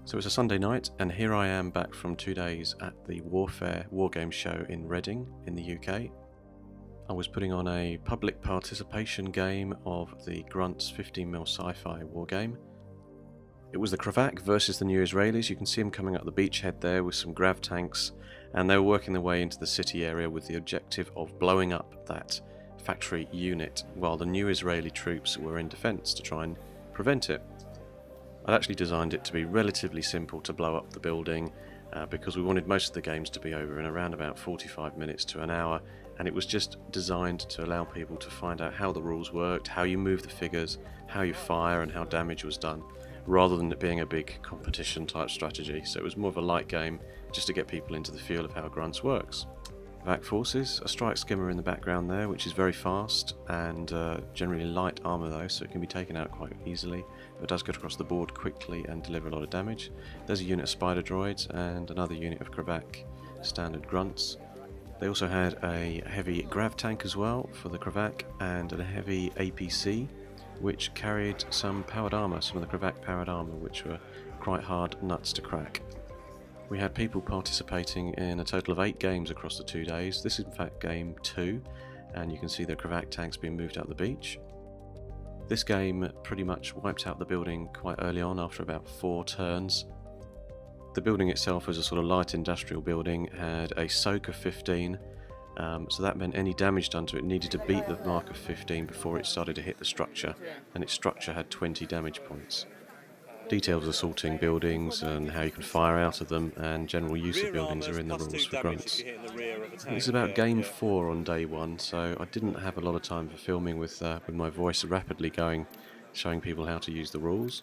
So it's a Sunday night, and here I am back from 2 days at the Wargame show in Reading in the UK. I was putting on a public participation game of the Gruntz 15mm sci-fi wargame. It was the Kravac versus the New Israelis. You can see them coming up the beachhead there with some grav tanks, and they were working their way into the city area with the objective of blowing up that factory unit, while the New Israeli troops were in defence to try and prevent it. I'd actually designed it to be relatively simple to blow up the building because we wanted most of the games to be over in around about 45 minutes to an hour, and it was just designed to allow people to find out how the rules worked, how you move the figures, how you fire and how damage was done, rather than it being a big competition type strategy. So it was more of a light game just to get people into the feel of how Gruntz works. Vac forces, a strike skimmer in the background there, which is very fast and generally light armour though, so it can be taken out quite easily. It does get across the board quickly and deliver a lot of damage. There's a unit of spider droids and another unit of Kravac standard Gruntz. They also had a heavy grav tank as well for the Kravac and a heavy APC, which carried some powered armour, some of the Kravac powered armour, which were quite hard nuts to crack. We had people participating in a total of 8 games across the 2 days. This is in fact game 2, and you can see the Kravac tanks being moved out the beach. This game pretty much wiped out the building quite early on after about 4 turns. The building itself was a sort of light industrial building, had a soak of 15, so that meant any damage done to it needed to beat the mark of 15 before it started to hit the structure, and its structure had 20 damage points. Details of assaulting buildings and how you can fire out of them and general use of buildings are in the rules for Gruntz. This is about game 4 on day 1, so I didn't have a lot of time for filming with my voice rapidly going, showing people how to use the rules.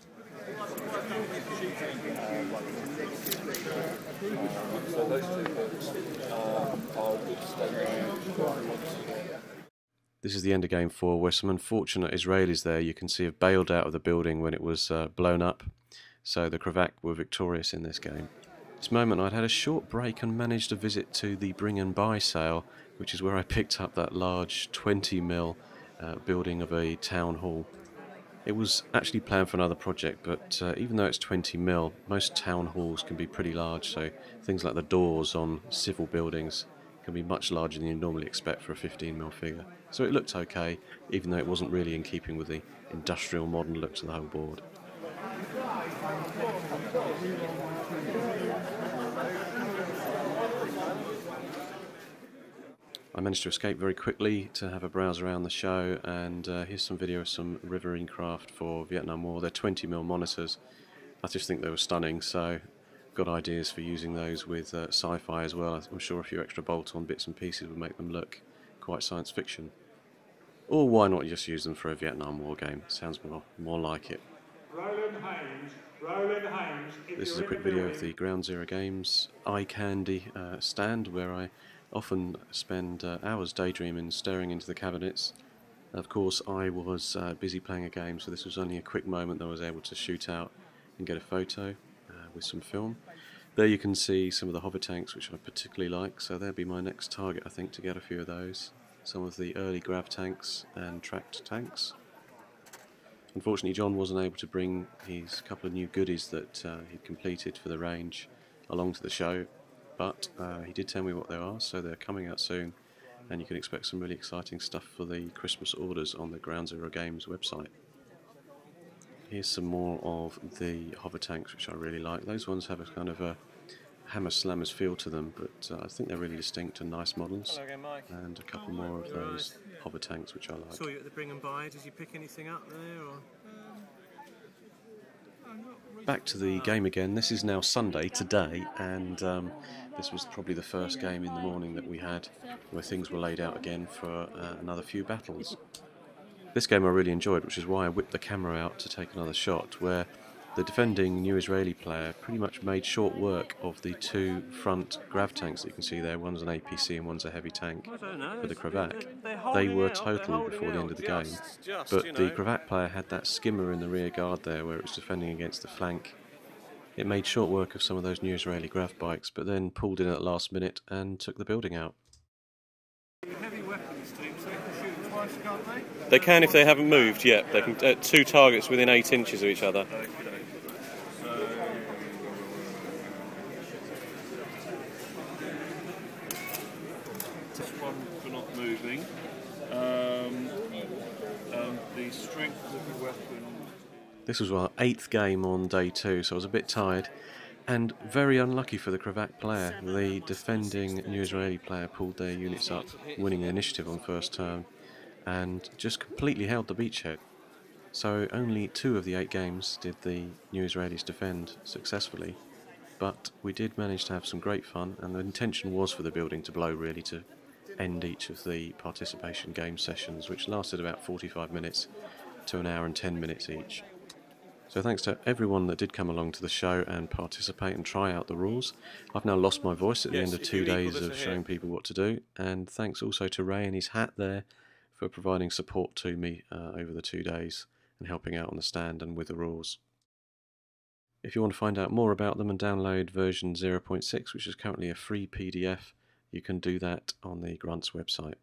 This is the end of game 4, where some unfortunate Israelis there you can see have bailed out of the building when it was blown up, so the Kravac were victorious in this game. At this moment I'd had a short break and managed a visit to the Bring and Buy sale, which is where I picked up that large 20mm building of a town hall. It was actually planned for another project, but even though it's 20mm, most town halls can be pretty large, so things like the doors on civil buildings can be much larger than you normally expect for a 15mm figure. So it looked okay, even though it wasn't really in keeping with the industrial modern look to the whole board. I managed to escape very quickly to have a browse around the show, and here's some video of some riverine craft for Vietnam War. They're 20mm monitors. I just think they were stunning, so got ideas for using those with sci-fi as well. I'm sure a few extra bolt-on bits and pieces would make them look quite science fiction. Or why not just use them for a Vietnam War game? Sounds more like it. This is a quick video of the Ground Zero Games eye candy stand, where I often spend hours daydreaming, staring into the cabinets. Of course, I was busy playing a game, so this was only a quick moment that I was able to shoot out and get a photo with some film. There you can see some of the hover tanks, which I particularly like, so there'll be my next target, I think, to get a few of those. Some of the early grav tanks and tracked tanks. Unfortunately, John wasn't able to bring his couple of new goodies that he'd completed for the range along to the show, but he did tell me what they are, so they're coming out soon, and you can expect some really exciting stuff for the Christmas orders on the Ground Zero Games website. Here's some more of the hover tanks, which I really like. Those ones have a kind of a Hammer Slammers feel to them, but I think they're really distinct and nice models. Hello again, Mike. And a couple more of those hover tanks, which I like. Saw you at the Bring and Buy. Did you pick anything up there? Or? Back to the game again. This is now Sunday, today, and this was probably the first game in the morning that we had where things were laid out again for another few battles. This game I really enjoyed, which is why I whipped the camera out to take another shot, where the defending New Israeli player pretty much made short work of the 2 front grav tanks that you can see there. One's an APC and one's a heavy tank for the Kravac. They were totaled before the end of the game, but the Kravac player had that skimmer in the rear guard there where it was defending against the flank. It made short work of some of those New Israeli grav bikes, but then pulled in at the last minute and took the building out. They can if they haven't moved yet. They can 2 targets within 8 inches of each other. moving. And the strength of the weapon. This was our 8th game on day 2, so I was a bit tired and very unlucky for the Cravat player. The defending New Israeli player pulled their units up, winning the initiative on first turn, and just completely held the beachhead. So only 2 of the 8 games did the New Israelis defend successfully, but we did manage to have some great fun, and the intention was for the building to blow, really, to end each of the participation game sessions, which lasted about 45 minutes to an hour and 10 minutes each. So thanks to everyone that did come along to the show and participate and try out the rules. I've now lost my voice at the end of 2 days of showing people what to do, and thanks also to Ray and his hat there for providing support to me over the 2 days and helping out on the stand and with the rules. If you want to find out more about them and download version 0.6, which is currently a free PDF, you can do that on the Gruntz website.